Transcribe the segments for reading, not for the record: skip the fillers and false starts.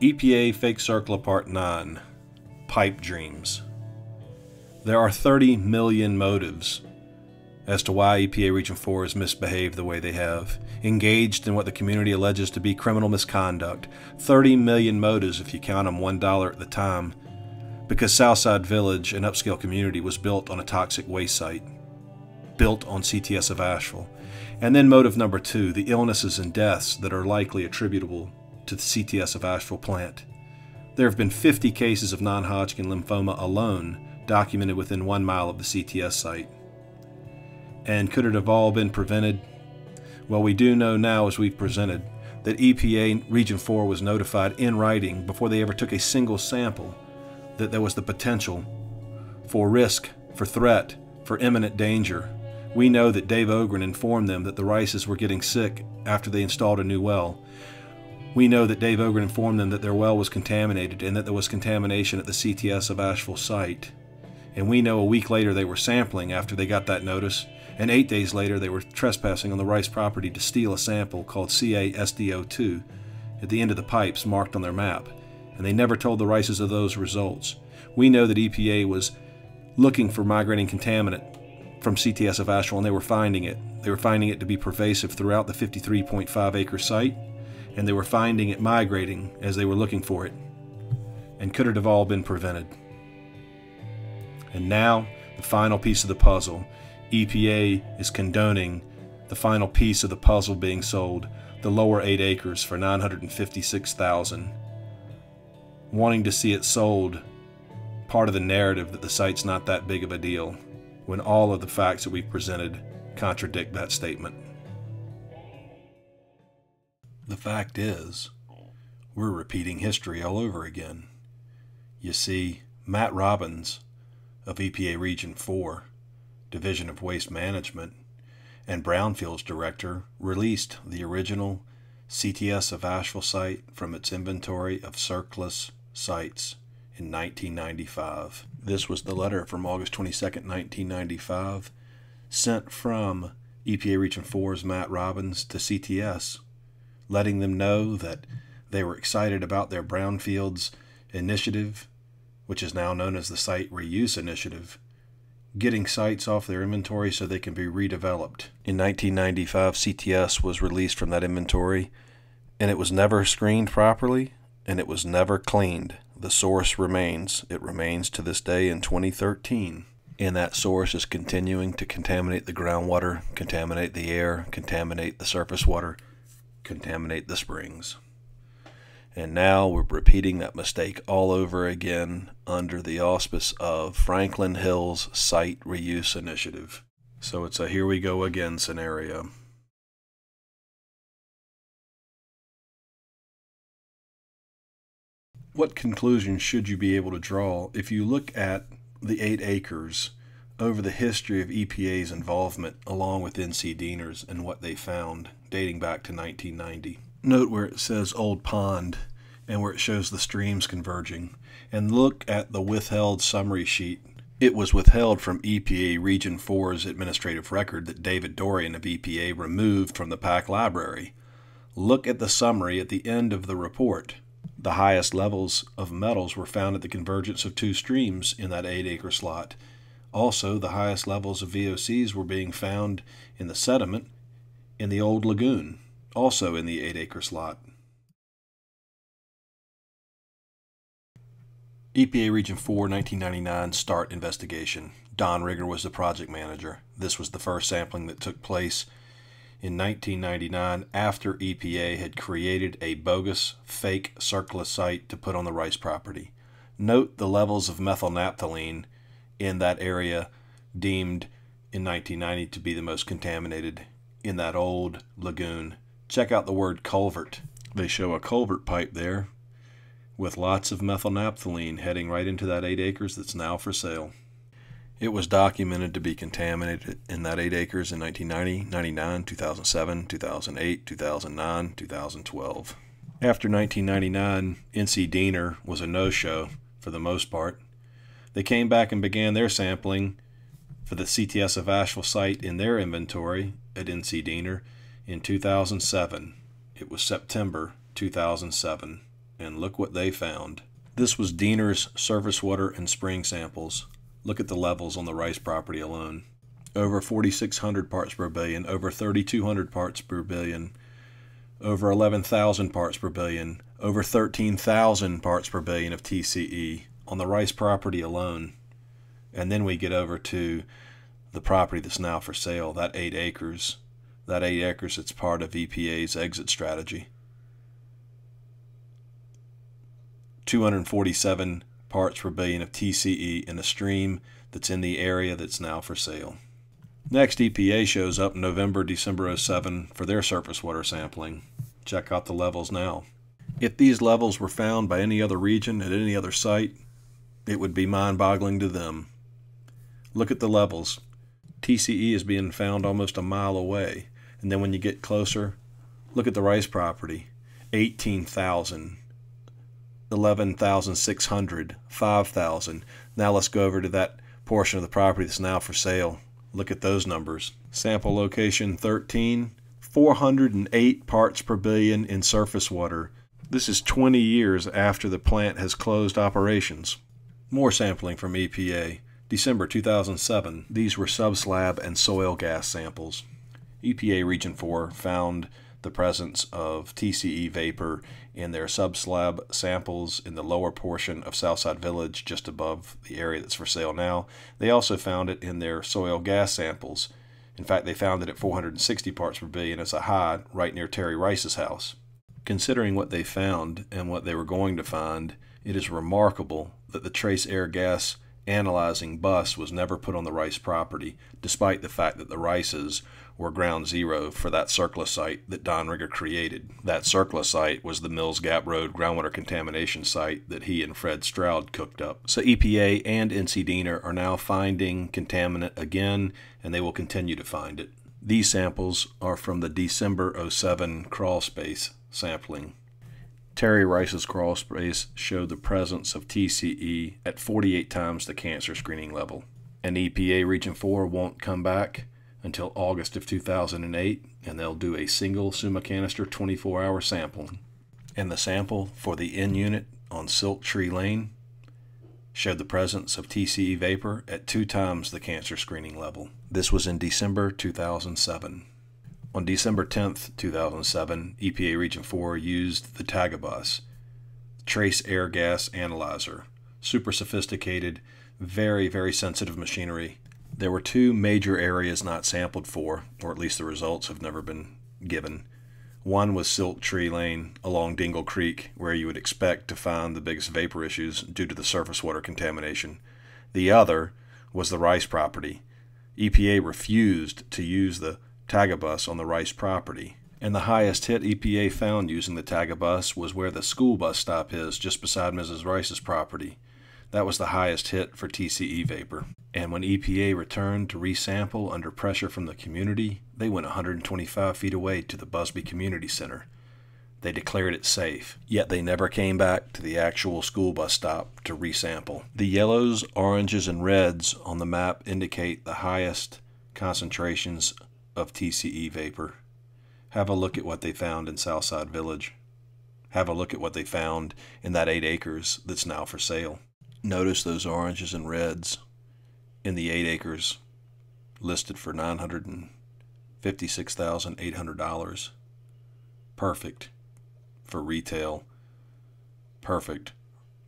EPA-FAKE-CERCLA-Part 9, Pipe Dreams. There are 30 million motives as to why EPA Region 4 has misbehaved the way they have, engaged in what the community alleges to be criminal misconduct. 30 million motives if you count them $1 at the time, because Southside Village, an upscale community, was built on a toxic waste site, built on CTS of Asheville. And then motive number 2, the illnesses and deaths that are likely attributable to the CTS of Asheville plant. There have been 50 cases of non-Hodgkin lymphoma alone documented within 1 mile of the CTS site. And could it have all been prevented? Well, we do know now, as we've presented, that EPA Region 4 was notified in writing before they ever took a single sample that there was the potential for risk, for threat, for imminent danger. We know that Dave Ogren informed them that the Rices were getting sick after they installed a new well. We know that Dave Ogren informed them that their well was contaminated and that there was contamination at the CTS of Asheville site. And we know a week later they were sampling after they got that notice, and 8 days later they were trespassing on the Rice property to steal a sample called CaSDO2 at the end of the pipes marked on their map, and they never told the Rices of those results. We know that EPA was looking for migrating contaminant from CTS of Asheville, and they were finding it. They were finding it to be pervasive throughout the 53.5 acre site, and they were finding it migrating as they were looking for it. And could it have all been prevented? And now, the final piece of the puzzle. EPA is condoning the final piece of the puzzle being sold, the lower 8 acres for $956,000. Wanting to see it sold, part of the narrative that the site's not that big of a deal, when all of the facts that we've presented contradict that statement. The fact is, we're repeating history all over again. You see, Matt Robbins of EPA Region 4, Division of Waste Management, and Brownfields Director released the original CTS of Asheville site from its inventory of CERCLA sites in 1995. This was the letter from August 22nd, 1995, sent from EPA Region 4's Matt Robbins to CTS, letting them know that they were excited about their Brownfields initiative, which is now known as the Site Reuse Initiative, getting sites off their inventory so they can be redeveloped. In 1995, CTS was released from that inventory, and it was never screened properly, and it was never cleaned. The source remains. It remains to this day in 2013. And that source is continuing to contaminate the groundwater, contaminate the air, contaminate the surface water, contaminate the springs. And now we're repeating that mistake all over again under the auspice of Franklin Hill's Site Reuse Initiative. So it's a here we go again scenario. What conclusions should you be able to draw if you look at the 8 acres over the history of EPA's involvement along with NCDENR's and what they found dating back to 1990? Note where it says Old Pond and where it shows the streams converging, and look at the withheld summary sheet. It was withheld from EPA Region 4's administrative record that David Dorian of EPA removed from the PAC library. Look at the summary at the end of the report. The highest levels of metals were found at the convergence of 2 streams in that 8 acre slot. Also, the highest levels of VOCs were being found in the sediment in the old lagoon, also in the 8 acre slot. EPA Region 4 1999 START investigation. Don Rigger was the project manager. This was the first sampling that took place in 1999 after EPA had created a bogus fake CERCLA site to put on the Rice property. Note the levels of methylnaphthalene in that area deemed in 1990 to be the most contaminated in that old lagoon. Check out the word culvert. They show a culvert pipe there with lots of methylnaphthalene heading right into that 8 acres that's now for sale. It was documented to be contaminated in that 8 acres in 1990, 99, 2007, 2008, 2009, 2012. After 1999, NCDENR was a no-show for the most part. They came back and began their sampling for the CTS of Asheville site in their inventory at NCDENR in 2007. It was September 2007. and look what they found. This was DENR's surface water and spring samples. Look at the levels on the Rice property alone. Over 4,600 parts per billion, over 3,200 parts per billion, over 11,000 parts per billion, over 13,000 parts per billion of TCE on the Rice property alone. And then we get over to the property that's now for sale, that 8 acres. That 8 acres that's part of EPA's exit strategy. 247 parts per billion of TCE in a stream that's in the area that's now for sale. Next, EPA shows up in November, December 07 for their surface water sampling. Check out the levels now. If these levels were found by any other region at any other site, it would be mind-boggling to them. Look at the levels. TCE is being found almost a mile away. And then when you get closer, look at the Rice property. 18,000, 11,600, 5,000. Now let's go over to that portion of the property that's now for sale. Look at those numbers. Sample location 13, 408 parts per billion in surface water. This is 20 years after the plant has closed operations. More sampling from EPA. December 2007. These were subslab and soil gas samples. EPA Region 4 found the presence of TCE vapor in their subslab samples in the lower portion of Southside Village, just above the area that's for sale now. They also found it in their soil gas samples. In fact, they found it at 460 parts per billion as a high right near Terry Rice's house. Considering what they found and what they were going to find, it is remarkable that the trace air gas analyzing bus was never put on the Rice property, despite the fact that the Rices were ground zero for that CERCLA site that Don Rigger created. That CERCLA site was the Mills Gap Road groundwater contamination site that he and Fred Stroud cooked up. So EPA and NCDENR are now finding contaminant again, and they will continue to find it. These samples are from the December 07 crawl space sampling. Terry Rice's crawl space showed the presence of TCE at 48 times the cancer screening level. And EPA Region 4 won't come back until August of 2008, and they'll do a single Summa canister 24-hour sampling. And the sample for the N unit on Silk Tree Lane showed the presence of TCE vapor at 2 times the cancer screening level. This was in December 2007. On December 10, 2007, EPA Region 4 used the Tagabus trace air gas analyzer. Super sophisticated, very, very sensitive machinery. There were 2 major areas not sampled for, or at least the results have never been given. One was Silk Tree Lane along Dingle Creek, where you would expect to find the biggest vapor issues due to the surface water contamination. The other was the Rice property. EPA refused to use the Tagabus on the Rice property, and the highest hit EPA found using the Tagabus was where the school bus stop is, just beside Mrs. Rice's property. That was the highest hit for TCE vapor. And when EPA returned to resample under pressure from the community, they went 125 feet away to the Busby Community Center. They declared it safe, yet they never came back to the actual school bus stop to resample. The yellows, oranges, and reds on the map indicate the highest concentrations of TCE vapor. Have a look at what they found in Southside Village. Have a look at what they found in that 8 acres that's now for sale. Notice those oranges and reds in the 8 acres listed for $956,800. Perfect for retail. Perfect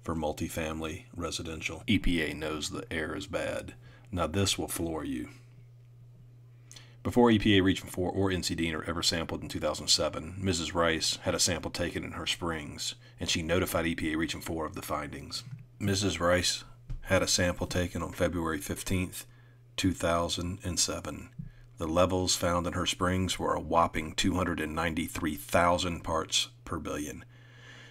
for multifamily residential. EPA knows the air is bad. Now this will floor you. Before EPA Region 4 or NCDENR ever sampled in 2007, Mrs. Rice had a sample taken in her springs, and she notified EPA Region 4 of the findings. Mrs. Rice had a sample taken on February 15, 2007. The levels found in her springs were a whopping 293,000 parts per billion.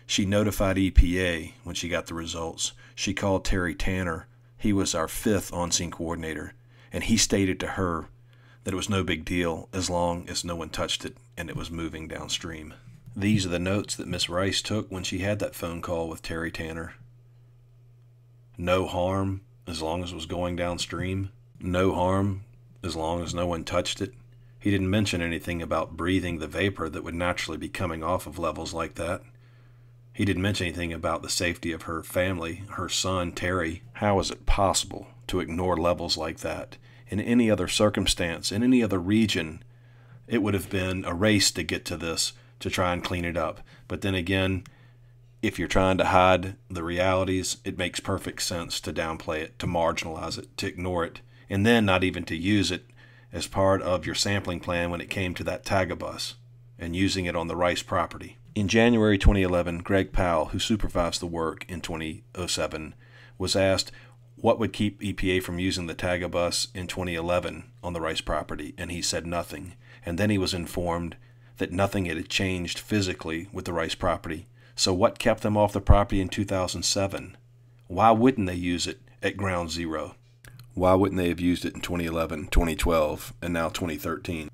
She notified EPA when she got the results. She called Terry Tanner. He was our 5th on-scene coordinator, and he stated to her that it was no big deal as long as no one touched it and it was moving downstream. These are the notes that Miss Rice took when she had that phone call with Terry Tanner. No harm as long as it was going downstream. No harm as long as no one touched it. He didn't mention anything about breathing the vapor that would naturally be coming off of levels like that. He didn't mention anything about the safety of her family, her son, Terry. How is it possible to ignore levels like that? In any other circumstance, in any other region, it would have been a race to get to this, to try and clean it up. But then again, if you're trying to hide the realities, it makes perfect sense to downplay it, to marginalize it, to ignore it, and then not even to use it as part of your sampling plan when it came to that Tagabus and using it on the Rice property. In January 2011, Greg Powell, who supervised the work in 2007, was asked what would keep EPA from using the Tagabus in 2011 on the Rice property, and he said nothing. And then he was informed that nothing had changed physically with the Rice property. So what kept them off the property in 2007? Why wouldn't they use it at ground zero? Why wouldn't they have used it in 2011, 2012, and now 2013?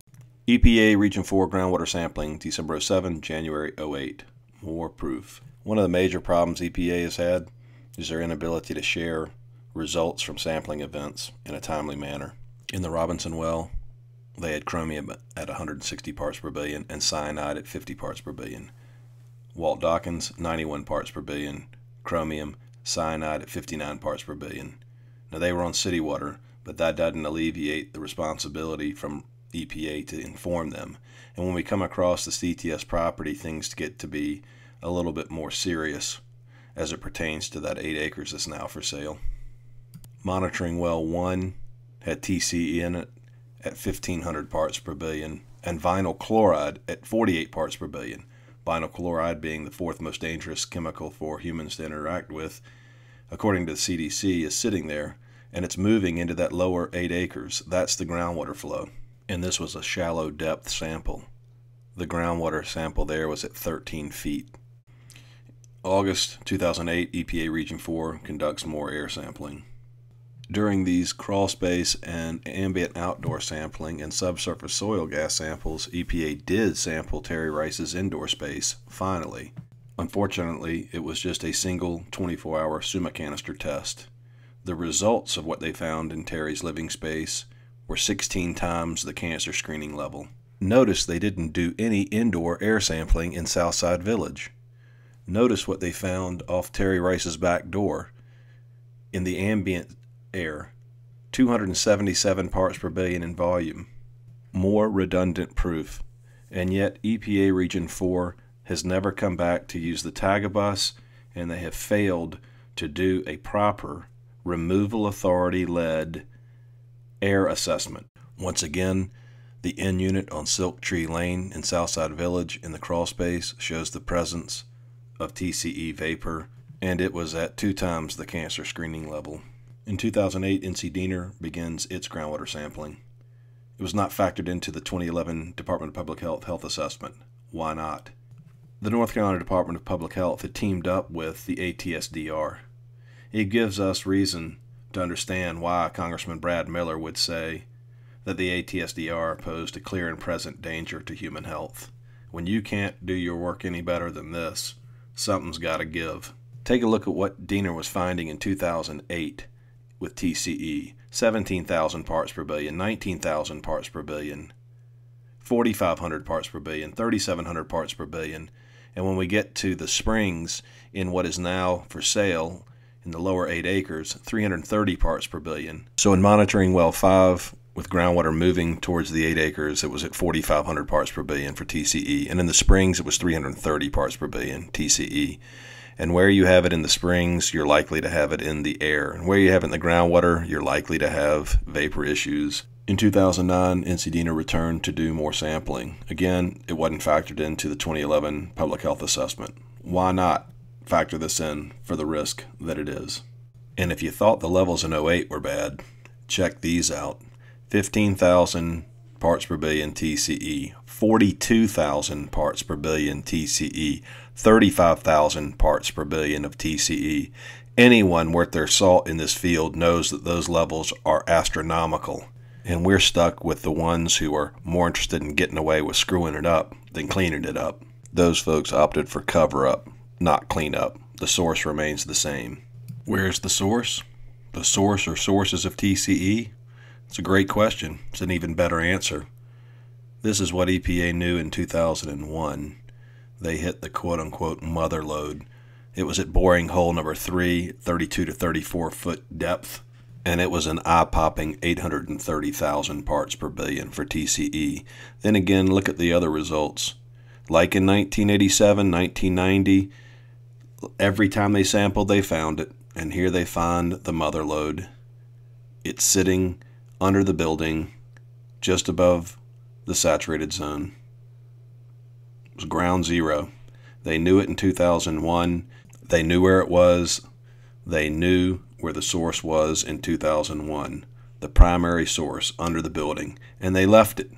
EPA Region 4 groundwater sampling, December 07, January 08. More proof. One of the major problems EPA has had is their inability to share results from sampling events in a timely manner. In the Robinson well, they had chromium at 160 parts per billion and cyanide at 50 parts per billion. Walt Dawkins, 91 parts per billion, chromium, cyanide at 59 parts per billion. Now they were on city water, but that doesn't alleviate the responsibility from EPA to inform them. And when we come across the CTS property, things get to be a little bit more serious as it pertains to that 8 acres that's now for sale. Monitoring well 1 had TCE in it at 1,500 parts per billion and vinyl chloride at 48 parts per billion. Vinyl chloride being the 4th most dangerous chemical for humans to interact with, according to the CDC, is sitting there, and it's moving into that lower 8 acres. That's the groundwater flow. And this was a shallow depth sample. The groundwater sample there was at 13 feet. August 2008, EPA Region 4 conducts more air sampling. During these crawl space and ambient outdoor sampling and subsurface soil gas samples, EPA did sample Terry Rice's indoor space, finally. Unfortunately, it was just a single 24-hour Summa canister test. The results of what they found in Terry's living space were 16 times the cancer screening level. Notice they didn't do any indoor air sampling in Southside Village. Notice what they found off Terry Rice's back door. In the ambient air, 277 parts per billion in volume. More redundant proof. And yet EPA Region 4 has never come back to use the Tagabus, and they have failed to do a proper removal authority-led air assessment. Once again, the N unit on Silk Tree Lane in Southside Village in the crawl space shows the presence of TCE vapor, and it was at 2 times the cancer screening level. In 2008, NCDENR begins its groundwater sampling. It was not factored into the 2011 Department of Public Health health assessment. Why not? The North Carolina Department of Public Health had teamed up with the ATSDR. It gives us reason to understand why Congressman Brad Miller would say that the ATSDR posed a clear and present danger to human health. When you can't do your work any better than this, something's got to give. Take a look at what DENR was finding in 2008 with TCE. 17,000 parts per billion, 19,000 parts per billion, 4,500 parts per billion, 3,700 parts per billion. And when we get to the springs in what is now for sale in the lower 8 acres, 330 parts per billion. So in monitoring well 5, with groundwater moving towards the 8 acres, it was at 4,500 parts per billion for TCE. And in the springs, it was 330 parts per billion TCE. And where you have it in the springs, you're likely to have it in the air. And where you have it in the groundwater, you're likely to have vapor issues. In 2009, NCDENR returned to do more sampling. Again, it wasn't factored into the 2011 public health assessment. Why not factor this in for the risk that it is? And if you thought the levels in 08 were bad, check these out. 15,000 parts per billion TCE, 42,000 parts per billion TCE, 35,000 parts per billion of TCE. Anyone worth their salt in this field knows that those levels are astronomical. And we're stuck with the ones who are more interested in getting away with screwing it up than cleaning it up. Those folks opted for cover-up, not clean up. The source remains the same. Where's the source? The source or sources of TCE? It's a great question. It's an even better answer. This is what EPA knew in 2001. They hit the quote-unquote mother lode It was at boring hole number 3, 32 to 34 foot depth, and it was an eye-popping 830,000 parts per billion for TCE. Then again, look at the other results. Like in 1987, 1990, every time they sampled, they found it. And here they find the mother lode. It's sitting under the building, just above the saturated zone. It was ground zero. They knew it in 2001. They knew where it was. They knew where the source was in 2001, the primary source under the building, and they left it.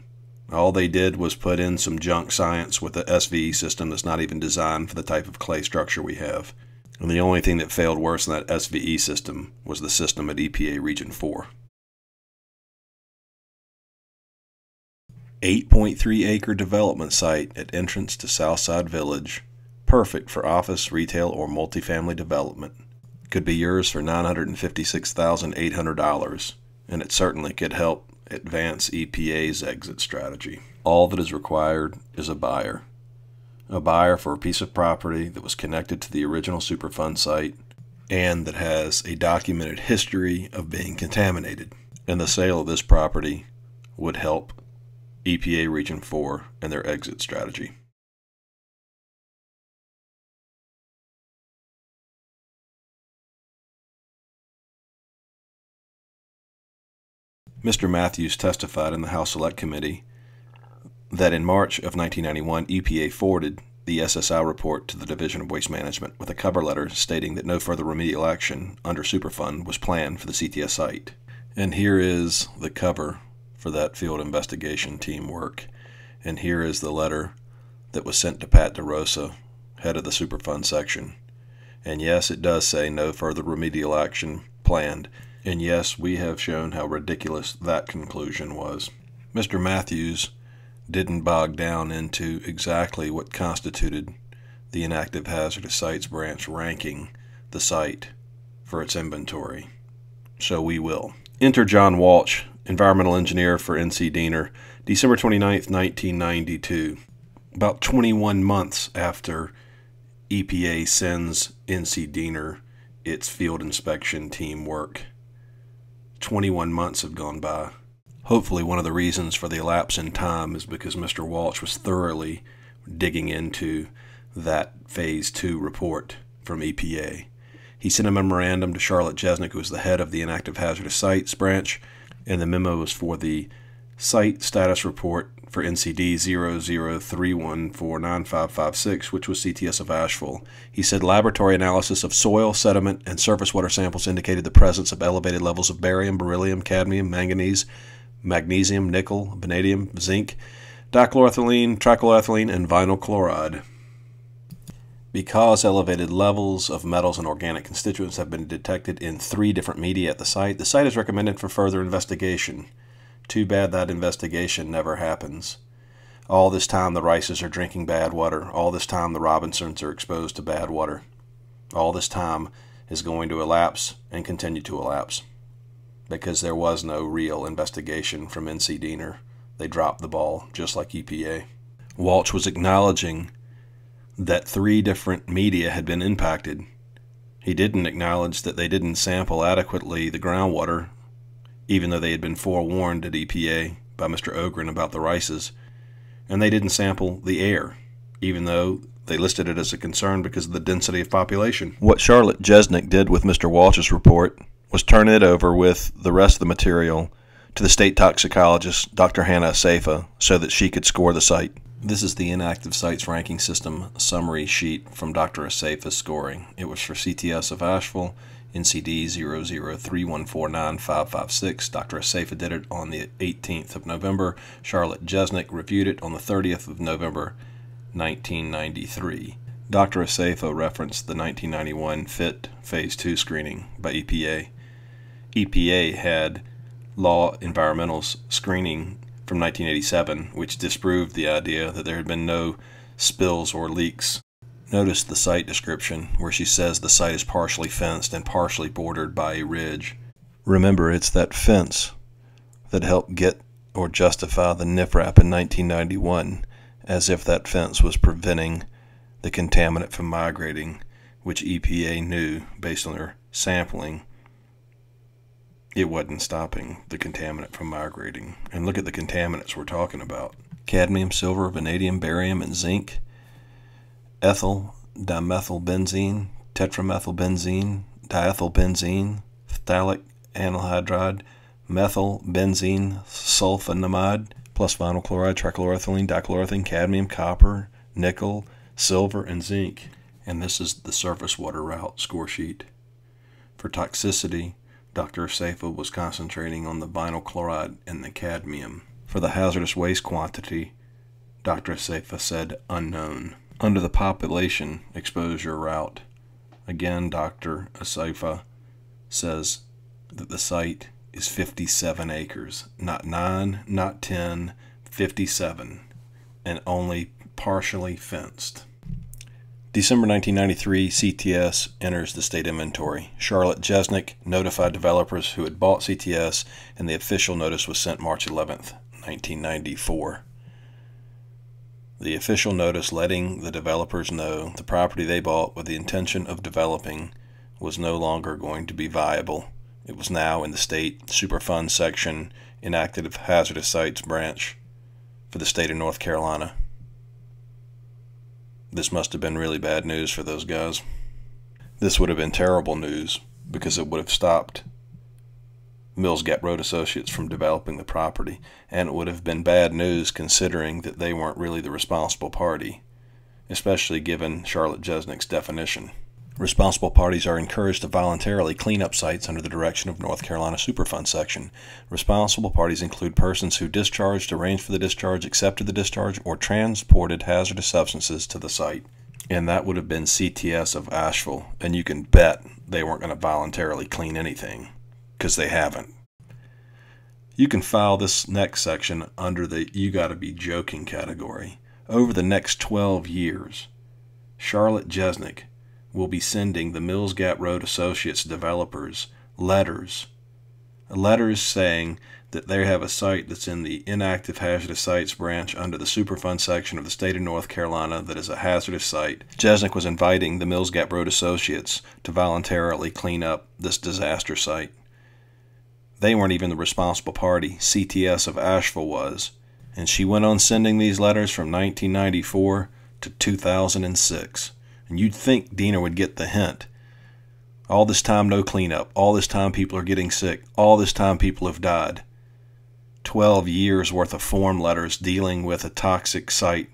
All they did was put in some junk science with a SVE system that's not even designed for the type of clay structure we have. And the only thing that failed worse than that SVE system was the system at EPA Region 4. 8.3 acre development site at entrance to Southside Village. Perfect for office, retail, or multifamily development. Could be yours for $956,800, and it certainly could help advance EPA's exit strategy. All that is required is a buyer. A buyer for a piece of property that was connected to the original Superfund site and that has a documented history of being contaminated. And the sale of this property would help EPA Region 4 and their exit strategy. Mr. Matthews testified in the House Select Committee that in March of 1991, EPA forwarded the SSI report to the Division of Waste Management with a cover letter stating that no further remedial action under Superfund was planned for the CTS site. And here is the cover for that field investigation team work. And here is the letter that was sent to Pat DeRosa, head of the Superfund section. And yes, it does say no further remedial action planned. And yes, we have shown how ridiculous that conclusion was. Mr. Matthews didn't bog down into exactly what constituted the inactive hazardous sites branch ranking the site for its inventory. So we will. Enter John Walsh, environmental engineer for NCDENR, December 29th, 1992. About 21 months after EPA sends NCDENR its field inspection team work. 21 months have gone by. Hopefully one of the reasons for the elapse in time is because Mr. Walsh was thoroughly digging into that Phase 2 report from EPA. He sent a memorandum to Charlotte Jesnick, who was the head of the Inactive Hazardous Sites branch, and the memo was for the Site Status Report for NCD 0031495556, which was CTS of Asheville. He said laboratory analysis of soil, sediment, and surface water samples indicated the presence of elevated levels of barium, beryllium, cadmium, manganese, magnesium, nickel, vanadium, zinc, dichloroethylene, trichloroethylene, and vinyl chloride. Because elevated levels of metals and organic constituents have been detected in 3 different media at the site is recommended for further investigation. Too bad that investigation never happens. All this time the Rices are drinking bad water. All this time the Robinsons are exposed to bad water. All this time is going to elapse and continue to elapse because there was no real investigation from NCDENR. They dropped the ball just like EPA. Walsh was acknowledging that 3 different media had been impacted. He didn't acknowledge that they didn't sample adequately the groundwater, even though they had been forewarned at EPA by Mr. Ogren about the Rices, and they didn't sample the air, even though they listed it as a concern because of the density of population. What Charlotte Jesnick did with Mr. Walsh's report was turn it over with the rest of the material to the state toxicologist, Dr. Hannah Asafa, so that she could score the site. This is the Inactive Sites Ranking System summary sheet from Dr. Asafa's scoring. It was for CTS of Asheville, NCD 0031495556. Dr. Asafa did it on the 18th of November. Charlotte Jesnick reviewed it on the 30th of November, 1993. Dr. Asafa referenced the 1991 FIT Phase 2 screening by EPA. EPA had Law Environmental's screening from 1987, which disproved the idea that there had been no spills or leaks. Notice the site description where she says the site is partially fenced and partially bordered by a ridge. Remember, it's that fence that helped get or justify the NIFRAP in 1991, as if that fence was preventing the contaminant from migrating which EPA knew based on their sampling, it wasn't stopping the contaminant from migrating. And look at the contaminants we're talking about. Cadmium, silver, vanadium, barium, and zinc, ethyl dimethylbenzene, tetramethylbenzene, diethylbenzene, phthalic anhydride, methyl benzene sulfonamide, plus vinyl chloride, trichloroethylene, dichloroethylene, cadmium, copper, nickel, silver, and zinc. And this is the surface water route score sheet. For toxicity, Dr. Seifa was concentrating on the vinyl chloride and the cadmium. For the hazardous waste quantity, Dr. Seifa said unknown. Under the population exposure route, again, Dr. Seifa says that the site is 57 acres, not 9, not 10, 57, and only partially fenced. December 1993, CTS enters the state inventory. Charlotte Jesnick notified developers who had bought CTS, and the official notice was sent March 11th, 1994. The official notice letting the developers know the property they bought with the intention of developing was no longer going to be viable. It was now in the state Superfund section, inactive hazardous sites branch for the state of North Carolina. This must have been really bad news for those guys. This would have been terrible news because it would have stopped Mills Gap Road Associates from developing the property, and it would have been bad news considering that they weren't really the responsible party, especially given Charlotte Jesnick's definition. Responsible parties are encouraged to voluntarily clean up sites under the direction of North Carolina Superfund section. Responsible parties include persons who discharged, arranged for the discharge, accepted the discharge, or transported hazardous substances to the site. And that would have been CTS of Asheville, and you can bet they weren't going to voluntarily clean anything, because they haven't. You can file this next section under the "you gotta be joking" category. Over the next 12 years, Charlotte Jesnick will be sending the Mills Gap Road Associates developers letters saying that they have a site that's in the inactive hazardous sites branch under the Superfund section of the state of North Carolina that is a hazardous site. Jesnick was inviting the Mills Gap Road Associates to voluntarily clean up this disaster site. They weren't even the responsible party. CTS of Asheville was. And she went on sending these letters from 1994 to 2006. And you'd think Diener would get the hint. All this time, no cleanup. All this time, people are getting sick. All this time, people have died. 12 years worth of form letters dealing with a toxic site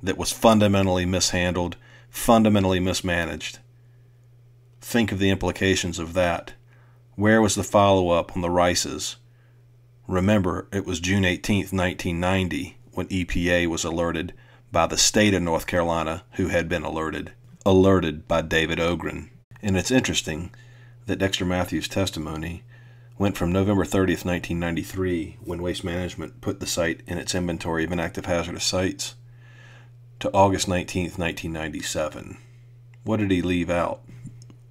that was fundamentally mishandled, fundamentally mismanaged. Think of the implications of that. Where was the follow-up on the Rices? Remember, it was June 18th, 1990, when EPA was alerted by the state of North Carolina, who had been alerted by David Ogren. And it's interesting that Dexter Matthews' testimony went from November 30th, 1993, when Waste Management put the site in its inventory of inactive hazardous sites, to August 19th, 1997. What did he leave out?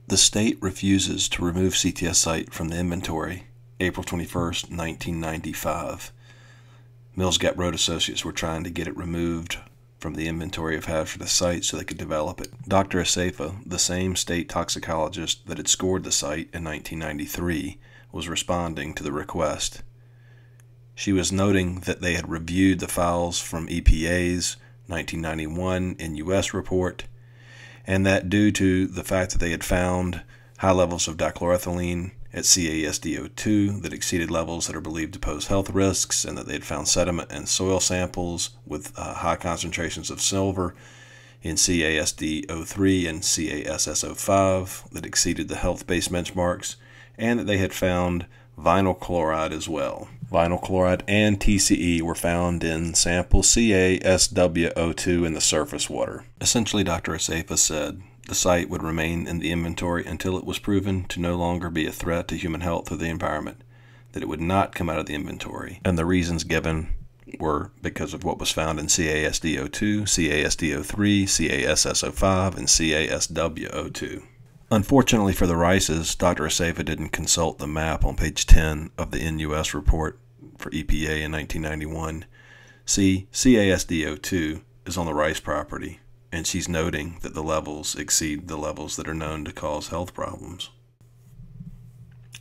The state refuses to remove CTS site from the inventory April 21st, 1995. Mills Gap Road Associates were trying to get it removed from the inventory of hazardous sites so they could develop it. Dr. Seifa, the same state toxicologist that had scored the site in 1993, was responding to the request. She was noting that they had reviewed the files from EPA's 1991 NUS report, and that due to the fact that they had found high levels of dichloroethylene at CASDO2 that exceeded levels that are believed to pose health risks, and that they had found sediment and soil samples with high concentrations of silver in CASDO3 and CASSO5 that exceeded the health-based benchmarks, and that they had found vinyl chloride as well. Vinyl chloride and TCE were found in sample CASWO2 in the surface water. Essentially, Dr. Seifa said the site would remain in the inventory until it was proven to no longer be a threat to human health or the environment, that it would not come out of the inventory. And the reasons given were because of what was found in CASDO2, CASDO3, CASSO5, and CASWO2. Unfortunately for the Rices, Dr. Seifa didn't consult the map on page 10 of the NUS report for EPA in 1991. See, CASDO2 is on the Rice property, and she's noting that the levels exceed the levels that are known to cause health problems.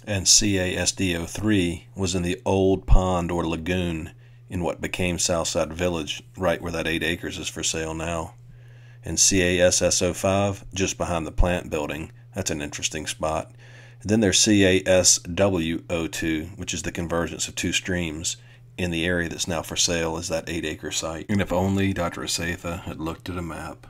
And CASDO3 was in the old pond or lagoon in what became Southside Village, right where that 8 acres is for sale now. And CASSO5 just behind the plant building. That's an interesting spot. And then there's CASWO2, which is the convergence of 2 streams in the area that's now for sale as that 8-acre site. And if only Dr. Asatha had looked at a map.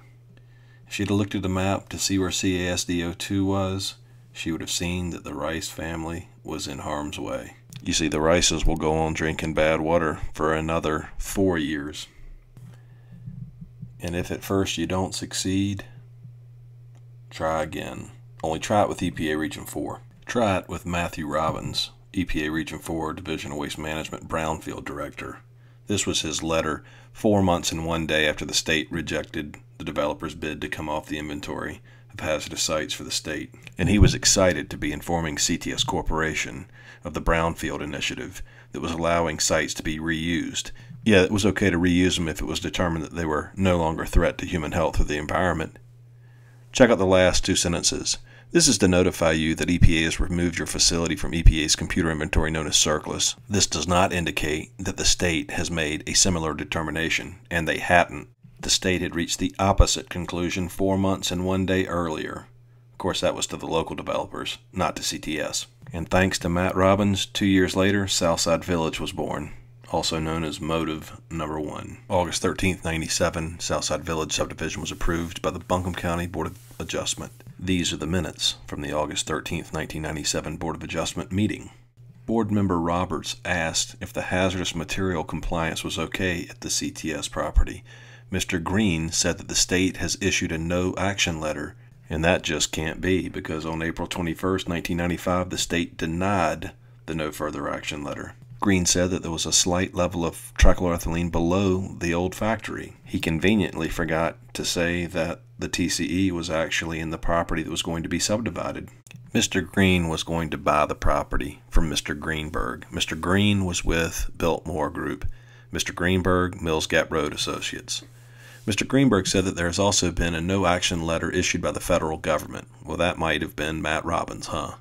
If she'd have looked at the map to see where CASDO2 was, she would have seen that the Rice family was in harm's way. You see, the Rices will go on drinking bad water for another 4 years. And if at first you don't succeed, try again. Only try it with EPA Region 4. Try it with Matthew Robbins, EPA Region 4 Division of Waste Management Brownfield Director. This was his letter 4 months and 1 day after the state rejected the developer's bid to come off the inventory of hazardous sites for the state. And he was excited to be informing CTS Corporation of the Brownfield Initiative that was allowing sites to be reused. Yeah, it was okay to reuse them if it was determined that they were no longer a threat to human health or the environment. Check out the last 2 sentences. This is to notify you that EPA has removed your facility from EPA's computer inventory known as CERCLAs. This does not indicate that the state has made a similar determination, and they hadn't. The state had reached the opposite conclusion 4 months and 1 day earlier. Of course, that was to the local developers, not to CTS. And thanks to Matt Robbins, 2 years later, Southside Village was born, also known as Motive Number 1. August 13th, 1997, Southside Village subdivision was approved by the Buncombe County Board of Adjustment. These are the minutes from the August 13th, 1997 Board of Adjustment meeting. Board member Roberts asked if the hazardous material compliance was okay at the CTS property. Mr. Green said that the state has issued a no action letter, and that just can't be because on April 21st, 1995, the state denied the no further action letter. Green said that there was a slight level of trichloroethylene below the old factory. He conveniently forgot to say that the TCE was actually in the property that was going to be subdivided. Mr. Green was going to buy the property from Mr. Greenberg. Mr. Green was with Biltmore Group. Mr. Greenberg, Mills Gap Road Associates. Mr. Greenberg said that there has also been a no-action letter issued by the federal government. Well, that might have been Matt Robbins, huh?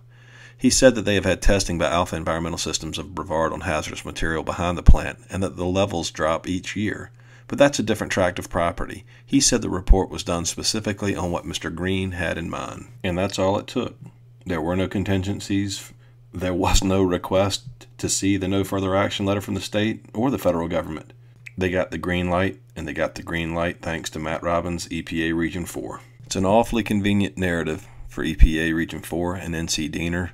He said that they have had testing by Alpha Environmental Systems of Brevard on hazardous material behind the plant and that the levels drop each year. But that's a different tract of property. He said the report was done specifically on what Mr. Green had in mind. And that's all it took. There were no contingencies. There was no request to see the no further action letter from the state or the federal government. They got the green light, and they got the green light thanks to Matt Robbins, EPA Region 4. It's an awfully convenient narrative for EPA Region 4 and NCDENR,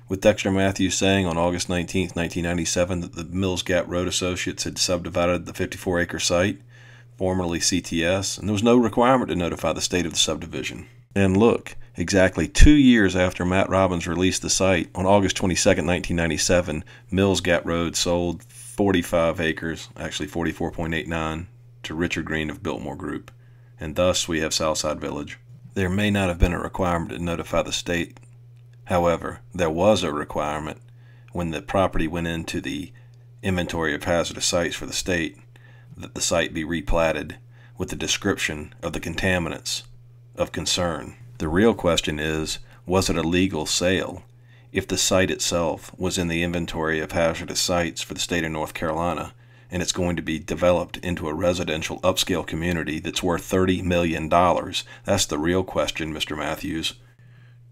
with Dexter Matthews saying on August 19, 1997 that the Mills Gap Road Associates had subdivided the 54-acre site, formerly CTS, and there was no requirement to notify the state of the subdivision. And look, exactly 2 years after Matt Robbins released the site, on August 22, 1997, Mills Gap Road sold 45 acres, actually 44.89, to Richard Green of Biltmore Group, and thus we have Southside Village. There may not have been a requirement to notify the state. However, there was a requirement when the property went into the inventory of hazardous sites for the state that the site be replatted with the description of the contaminants of concern. The real question is, was it a legal sale if the site itself was in the inventory of hazardous sites for the state of North Carolina and it's going to be developed into a residential upscale community that's worth $30 million? That's the real question, Mr. Matthews.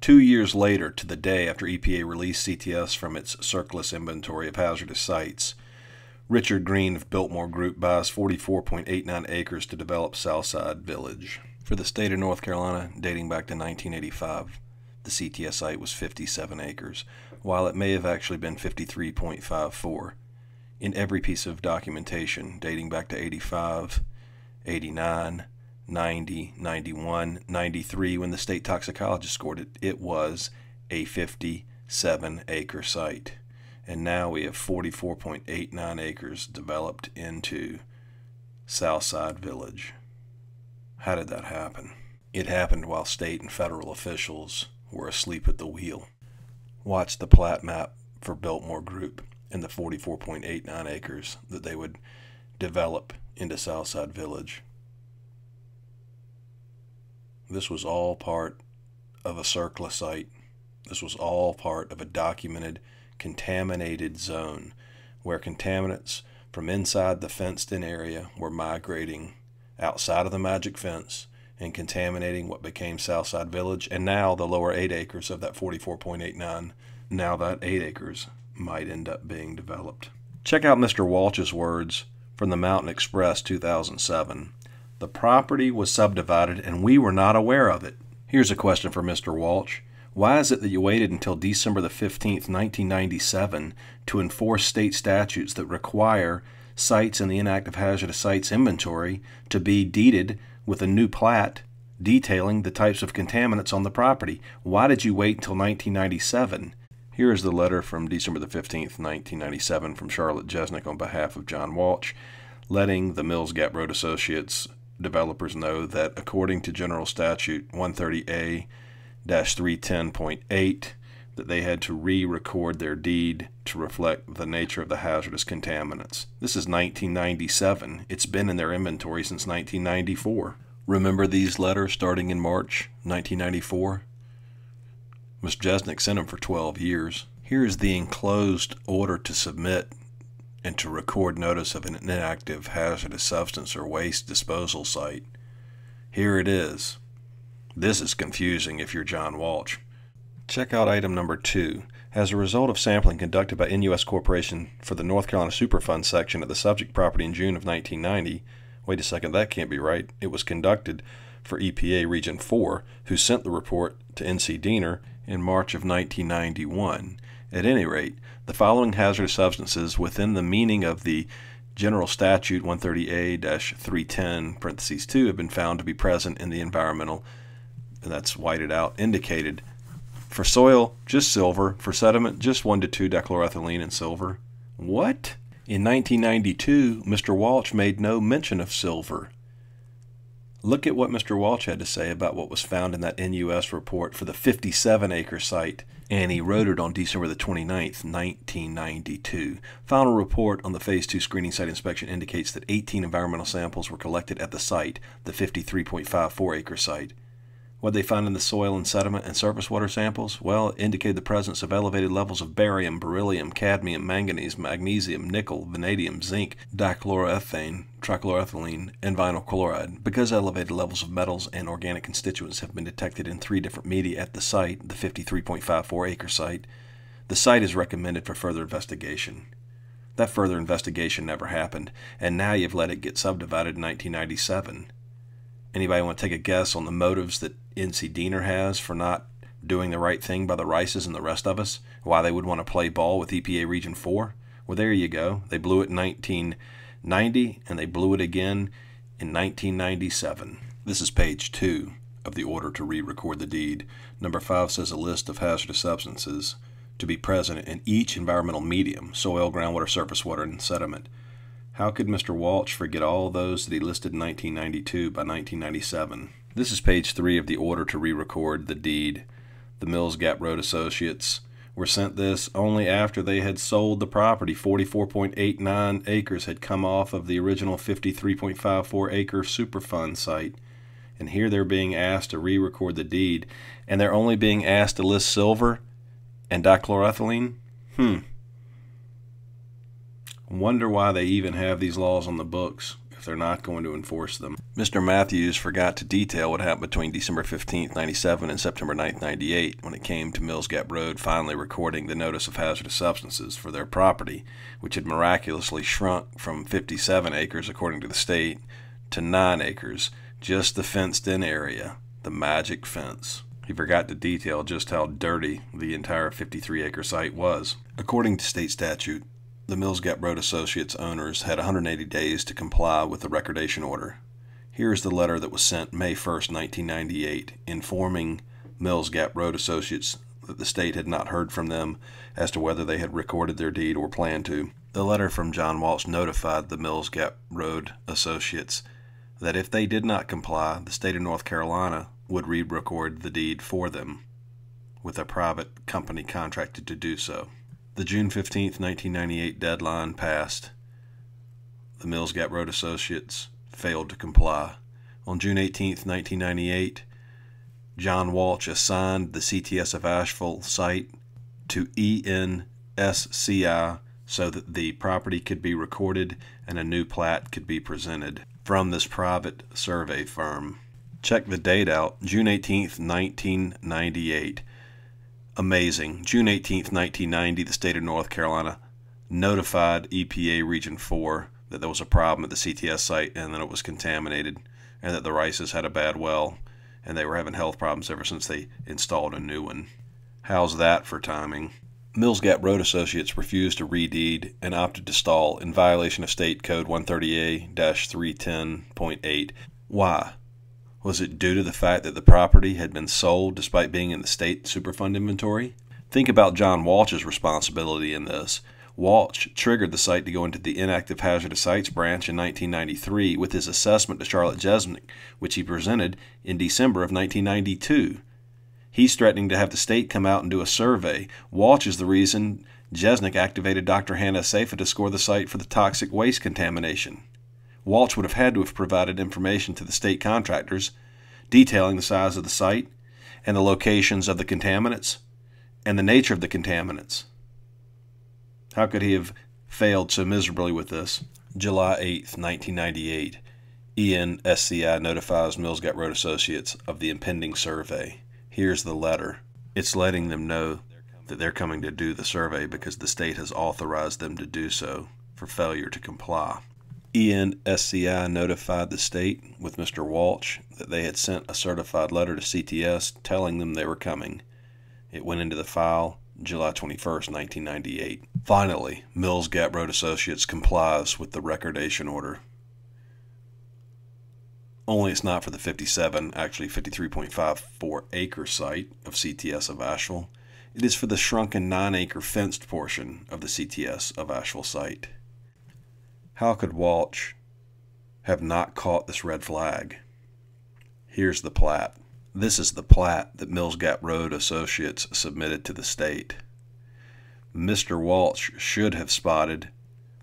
2 years later, to the day after EPA released CTS from its CERCLA's inventory of hazardous sites, Richard Green of Biltmore Group buys 44.89 acres to develop Southside Village. For the state of North Carolina, dating back to 1985, the CTS site was 57 acres, while it may have actually been 53.54. In every piece of documentation dating back to 85, 89, 90, 91, 93, when the state toxicologist scored it, it was a 57-acre site. And now we have 44.89 acres developed into Southside Village. How did that happen? It happened while state and federal officials were asleep at the wheel. Watch the plat map for Biltmore Group and the 44.89 acres that they would develop into Southside Village. This was all part of a CERCLA site. This was all part of a documented contaminated zone where contaminants from inside the fenced-in area were migrating outside of the magic fence and contaminating what became Southside Village, and now the lower 8 acres of that 44.89. Now that 8 acres might end up being developed. Check out Mr. Walsh's words from the Mountain Express 2007. The property was subdivided and we were not aware of it. Here's a question for Mr. Walsh. Why is it that you waited until December the 15th, 1997 to enforce state statutes that require sites in the inactive hazardous sites inventory to be deeded with a new plat detailing the types of contaminants on the property? Why did you wait until 1997? Here is the letter from December the 15th, 1997 from Charlotte Jesnick on behalf of John Walsh, letting the Mills Gap Road Associates developers know that according to General Statute 130A-310.8, that they had to re-record their deed to reflect the nature of the hazardous contaminants. This is 1997. It's been in their inventory since 1994. Remember these letters starting in March 1994? Ms. Jesnick sent them for 12 years. Here is the enclosed order to submit and to record notice of an inactive hazardous substance or waste disposal site. Here it is. This is confusing if you're John Walsh. Check out item number 2. As a result of sampling conducted by NUS Corporation for the North Carolina Superfund section of the subject property in June of 1990, wait a second, that can't be right. It was conducted for EPA Region 4, who sent the report to NCDENR in March of 1991. At any rate, the following hazardous substances within the meaning of the General Statute 130A-310(2) have been found to be present in the environmental, and that's whited out, indicated. For soil, just silver. For sediment, just 1 to 2 dichloroethylene and silver. What? In 1992, Mr. Walsh made no mention of silver. Look at what Mr. Walsh had to say about what was found in that NUS report for the 57-acre site, and he wrote it on December the 29th, 1992. Final report on the Phase 2 screening site inspection indicates that 18 environmental samples were collected at the site, the 53.54-acre site. What they find in the soil and sediment and surface water samples? Well, it indicated the presence of elevated levels of barium, beryllium, cadmium, manganese, magnesium, nickel, vanadium, zinc, dichloroethane, trichloroethylene, and vinyl chloride. Because elevated levels of metals and organic constituents have been detected in 3 different media at the site, the 53.54-acre site, the site is recommended for further investigation. That further investigation never happened, and now you've let it get subdivided in 1997. Anybody want to take a guess on the motives that NCDENR has for not doing the right thing by the Rices and the rest of us? Why they would want to play ball with EPA Region 4? Well, there you go. They blew it in 1990, and they blew it again in 1997. This is page 2 of the order to re-record the deed. Number 5 says a list of hazardous substances to be present in each environmental medium, soil, groundwater, surface water, and sediment. How could Mr. Walsh forget all those that he listed in 1992 by 1997? This is page 3 of the order to re-record the deed. The Mills Gap Road Associates were sent this only after they had sold the property. 44.89 acres had come off of the original 53.54-acre Superfund site. And here they're being asked to re-record the deed, and they're only being asked to list silver and dichloroethylene? Wonder why they even have these laws on the books if they're not going to enforce them. Mr. Matthews forgot to detail what happened between December 15th, 97 and September 9th, 98 when it came to Mills Gap Road finally recording the notice of hazardous substances for their property, which had miraculously shrunk from 57 acres according to the state to 9 acres, just the fenced-in area, the magic fence. He forgot to detail just how dirty the entire 53-acre site was. According to state statute, the Mills Gap Road Associates owners had 180 days to comply with the recordation order. Here is the letter that was sent May 1st, 1998, informing Mills Gap Road Associates that the state had not heard from them as to whether they had recorded their deed or planned to. The letter from John Walsh notified the Mills Gap Road Associates that if they did not comply, the state of North Carolina would re-record the deed for them, with a private company contracted to do so. The June 15, 1998 deadline passed. The Mills Gap Road Associates failed to comply. On June 18, 1998, John Walsh assigned the CTS of Asheville site to ENSCI so that the property could be recorded and a new plat could be presented from this private survey firm. Check the date out, June 18th, 1998. Amazing. June 18th, 1990, the state of North Carolina notified EPA Region 4 that there was a problem at the CTS site and that it was contaminated and that the Rices had a bad well and they were having health problems ever since they installed a new one. How's that for timing? Mills Gap Road Associates refused to redeed and opted to stall in violation of State Code 130A-310.8. Why? Was it due to the fact that the property had been sold despite being in the state Superfund inventory? Think about John Walsh's responsibility in this. Walsh triggered the site to go into the inactive hazardous sites branch in 1993 with his assessment to Charlotte Jesnick, which he presented in December of 1992. He's threatening to have the state come out and do a survey. Walsh is the reason Jesnick activated Dr. Hannah Saifa to score the site for the toxic waste contamination. Walsh would have had to have provided information to the state contractors detailing the size of the site and the locations of the contaminants and the nature of the contaminants. How could he have failed so miserably with this? July 8th, 1998, ENSCI notifies Mills Gap Road Associates of the impending survey. Here's the letter. It's letting them know that they're coming to do the survey because the state has authorized them to do so for failure to comply. ENSCI notified the state with Mr. Walsh that they had sent a certified letter to CTS telling them they were coming. It went into the file July 21st, 1998. Finally, Mills Gap Road Associates complies with the recordation order. Only it's not for the 57, actually 53.54 acre site of CTS of Asheville. It is for the shrunken 9-acre fenced portion of the CTS of Asheville site. How could Walsh have not caught this red flag? Here's the plat. This is the plat that Mills Gap Road Associates submitted to the state. Mr. Walsh should have spotted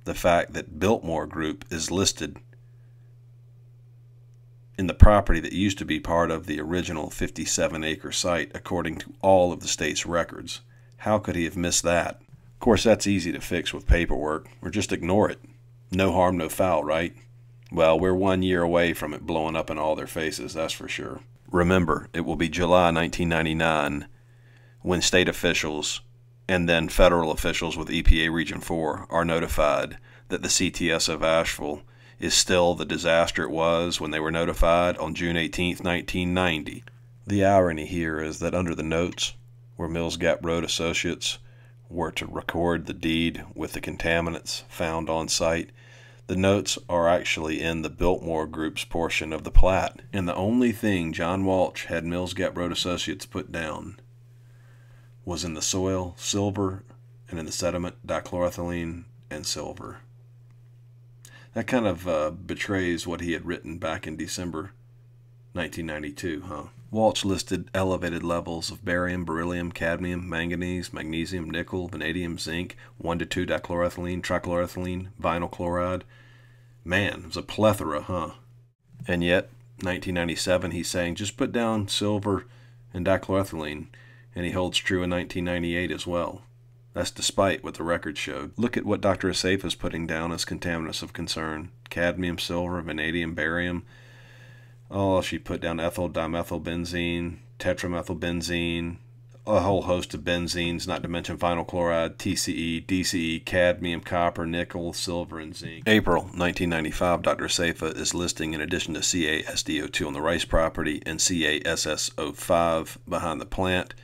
the fact that Biltmore Group is listed in the property that used to be part of the original 57-acre site according to all of the state's records. How could he have missed that? Of course, that's easy to fix with paperwork, or just ignore it. No harm, no foul, right? Well, we're 1 year away from it blowing up in all their faces, that's for sure. Remember, it will be July 1999 when state officials and then federal officials with EPA Region 4 are notified that the CTS of Asheville is still the disaster it was when they were notified on June 18, 1990. The irony here is that under the notes where Mills Gap Road Associates were to record the deed with the contaminants found on site, the notes are actually in the Biltmore Group's portion of the plat, and the only thing John Walsh had Mills Gap Road Associates put down was in the soil silver and in the sediment dichloroethylene and silver. That kind of betrays what he had written back in December 1992, huh? Walsh listed elevated levels of barium, beryllium, cadmium, manganese, magnesium, nickel, vanadium, zinc, 1 to 2 dichloroethylene, trichloroethylene, vinyl chloride. Man, it was a plethora, huh? And yet, 1997, he's saying just put down silver and dichloroethylene, and he holds true in 1998 as well. That's despite what the record showed. Look at what Dr. Asaf is putting down as contaminants of concern. Cadmium, silver, vanadium, barium. Oh, she put down ethyl dimethylbenzene, tetramethylbenzene, a whole host of benzenes, not to mention vinyl chloride, TCE, DCE, cadmium, copper, nickel, silver, and zinc. April 1995, Dr. Saifa is listing, in addition to CaSDO2 on the Rice property and CaSSO5 behind the plant,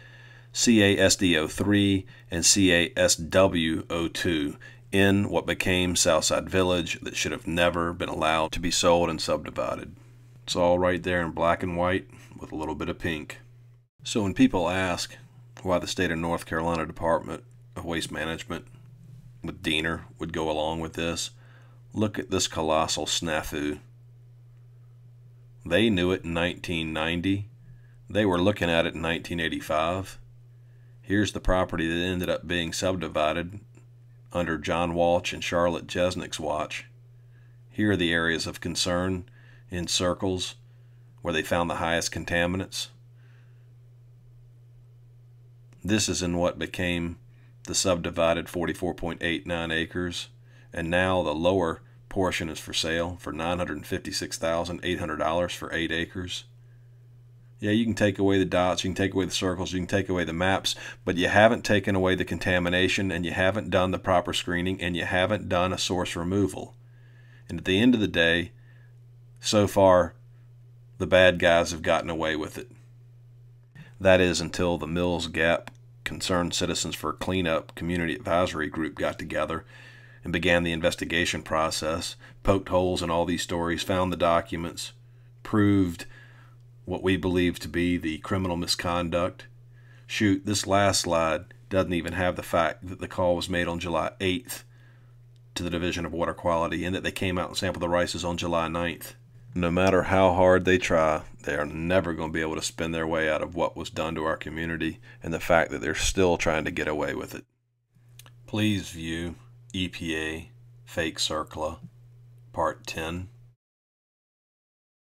CaSDO3 and CaSWO2 in what became Southside Village that should have never been allowed to be sold and subdivided. It's all right there in black and white with a little bit of pink. So when people ask why the state of North Carolina Department of Waste Management with DENR would go along with this, look at this colossal snafu. They knew it in 1990. They were looking at it in 1985. Here's the property that ended up being subdivided under John Walsh and Charlotte Jesnick's watch. Here are the areas of concern in circles where they found the highest contaminants. This is in what became the subdivided 44.89 acres, and now the lower portion is for sale for $956,800 for 8 acres. Yeah, you can take away the dots, you can take away the circles, you can take away the maps, but you haven't taken away the contamination, and you haven't done the proper screening, and you haven't done a source removal. And at the end of the day, so far, the bad guys have gotten away with it. That is until the Mills Gap Concerned Citizens for Cleanup Community Advisory Group got together and began the investigation process, poked holes in all these stories, found the documents, proved what we believe to be the criminal misconduct. Shoot, this last slide doesn't even have the fact that the call was made on July 8th to the Division of Water Quality and that they came out and sampled the rices on July 9th. No matter how hard they try, they are never going to be able to spin their way out of what was done to our community and the fact that they're still trying to get away with it. Please view EPA-FAKE-CERCLA Part 10.